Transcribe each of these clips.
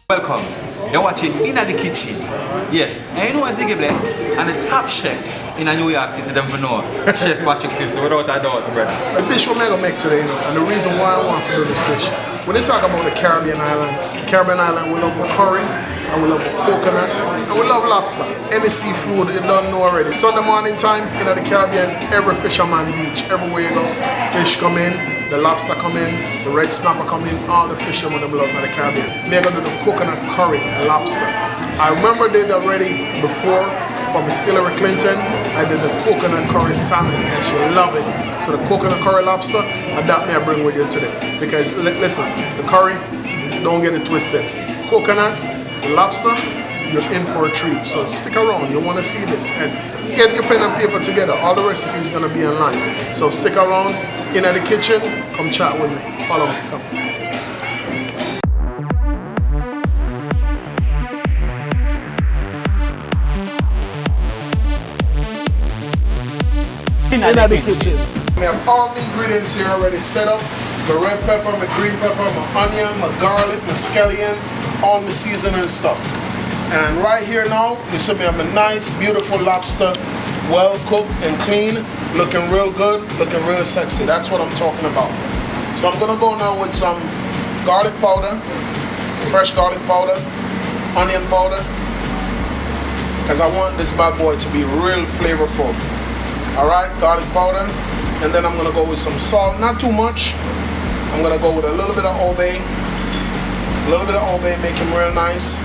Welcome. You're watching In the Kitchen. Yes, and you know Ziggy Bless and the top chef in New York City, them for know. Chef Patrick Simpson, without a doubt, brother. The dish we're going to make today, and the reason why I want to do this dish, when they talk about the Caribbean island, we love curry, and we love coconut, and we love lobster. Any seafood you don't know already. Sunday morning time, in the Caribbean, every fisherman beach, everywhere you go, fish come in, the lobster come in, the red snapper come in, all the fishermen them love in the Caribbean. They're going to do the coconut curry lobster. I remember did already before for Miss Hillary Clinton. I did the coconut curry salmon and she loved it. So the coconut curry lobster, and that may I bring with you today. Because listen, the curry, don't get it twisted. Coconut, the lobster, you're in for a treat. So stick around, you want to see this. And get your pen and paper together. All the recipes going to be online. So stick around, in the kitchen, come chat with me. Follow me, come. In the kitchen. We have all the ingredients here already set up. My red pepper, my green pepper, my onion, my garlic, my scallion, all the seasoning stuff. And right here now, you see me have a nice, beautiful lobster, well cooked and clean, looking real good, looking real sexy. That's what I'm talking about. So I'm gonna go now with some garlic powder, fresh garlic powder, onion powder, because I want this bad boy to be real flavorful. Alright, garlic powder, and then I'm gonna go with some salt, not too much. I'm gonna go with a little bit of Old Bay, make him real nice,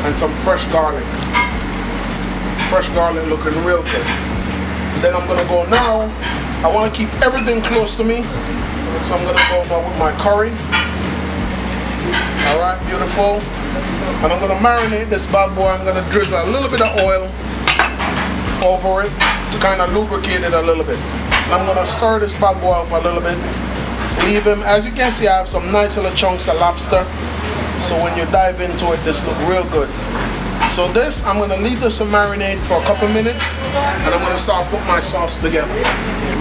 and some fresh garlic. Fresh garlic looking real good. And then I'm gonna go now, I wanna keep everything close to me, so I'm gonna go now with my curry. Alright, beautiful. And I'm gonna marinate this bad boy. I'm gonna drizzle a little bit of oil over it to kind of lubricate it a little bit. And I'm gonna stir this bad boy up a little bit. Leave him, as you can see, I have some nice little chunks of lobster. So when you dive into it, this look real good. So this, I'm gonna leave this to marinate for a couple minutes, and I'm gonna start putting my sauce together.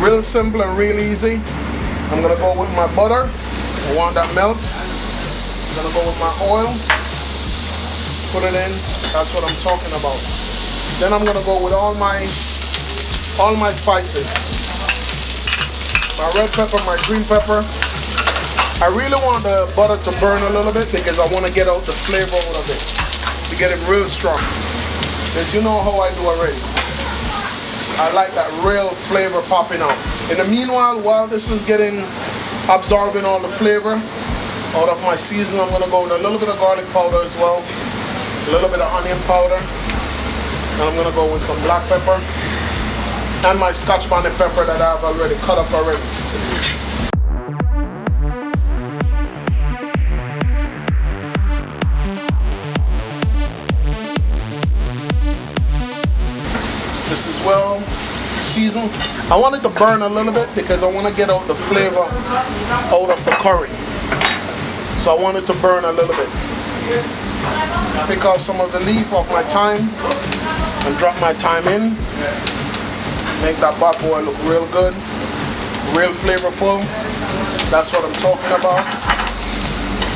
Real simple and real easy. I'm gonna go with my butter. I want that melt. I'm gonna go with my oil. Put it in. That's what I'm talking about. Then I'm gonna go with all my spices. My red pepper, my green pepper. I really want the butter to burn a little bit because I want to get out the flavor out of it. To get it real strong. Because you know how I do already. I like that real flavor popping out. In the meanwhile, while this is absorbing all the flavor out of my seasoning, I'm going to go with a little bit of garlic powder as well. A little bit of onion powder. And I'm going to go with some black pepper. And my Scotch bonnet pepper that I've already cut up already. This is well seasoned. I want it to burn a little bit because I want to get out the flavor out of the curry. So I want it to burn a little bit. Pick out some of the leaf off my thyme and drop my thyme in. Make that bad boy look real good, real flavorful. That's what I'm talking about.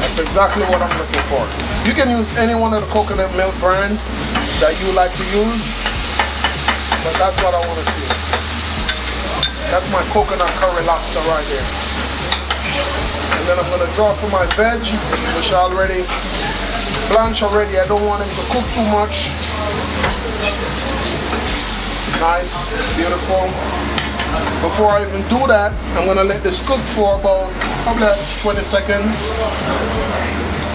That's exactly what I'm looking for. You can use any one of the coconut milk brand that you like to use, but that's what I want to see. That's my coconut curry lobster right there. And then I'm going to draw for my veg, which I already blanched already. I don't want them to cook too much. Nice, beautiful. Before I even do that, I'm gonna let this cook for about probably 20 seconds.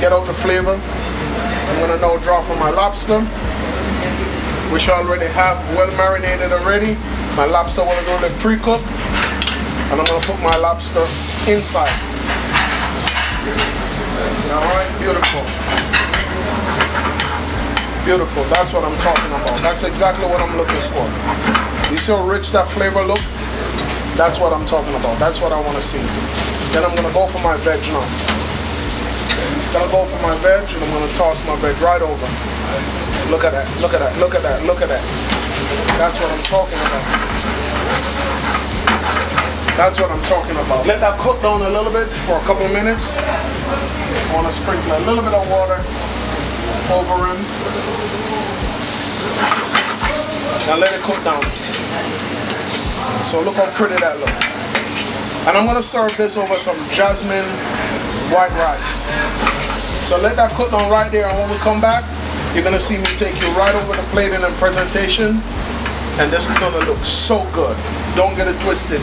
Get out the flavor. I'm gonna now draw for my lobster, which I already have well marinated already. My lobster was already pre-cooked, and I'm gonna put my lobster inside. All right, beautiful. Beautiful, that's what I'm talking about. That's exactly what I'm looking for. You see how rich that flavor look? That's what I'm talking about. That's what I want to see. Then I'm going to go for my veg now. Gonna go for my veg and I'm going to toss my veg right over. Look at that, look at that, look at that, look at that. That's what I'm talking about. That's what I'm talking about. Let that cook down a little bit for a couple of minutes. I want to sprinkle a little bit of water over him. Now let it cook down. So look how pretty that looks. And I'm gonna serve this over some jasmine white rice. So let that cook down right there, and when we come back, you're gonna see me take you right over the plating and presentation. And this is gonna look so good. Don't get it twisted.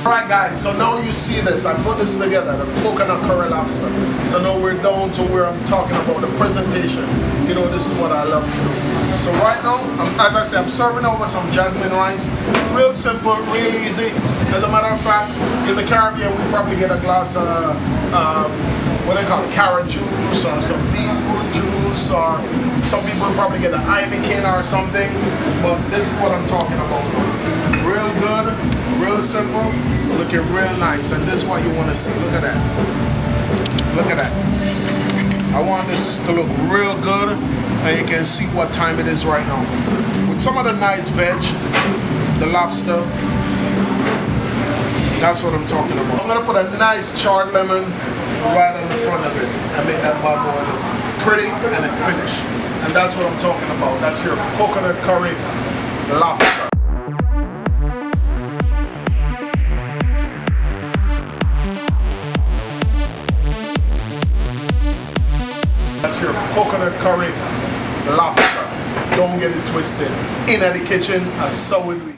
Alright guys, so now you see this. I put this together, the coconut curry lobster. So now we're down to where I'm talking about the presentation. You know, this is what I love to do. So right now, as I said, I'm serving over some jasmine rice. Real simple, real easy. As a matter of fact, in the Caribbean, we probably get a glass of, what they call it, carrot juice or some beetroot juice, or some people probably get an ivy cane or something. But this is what I'm talking about. Real good, real simple, looking real nice. And this is what you want to see. Look at that. Look at that. I want this to look real good, and you can see what time it is right now. With some of the nice veg, the lobster, that's what I'm talking about. I'm gonna put a nice charred lemon right on the front of it and make that bad boy look pretty and finish. And that's what I'm talking about. That's your coconut curry lobster. That's your coconut curry lobster. Don't get it twisted. In the kitchen, so would we.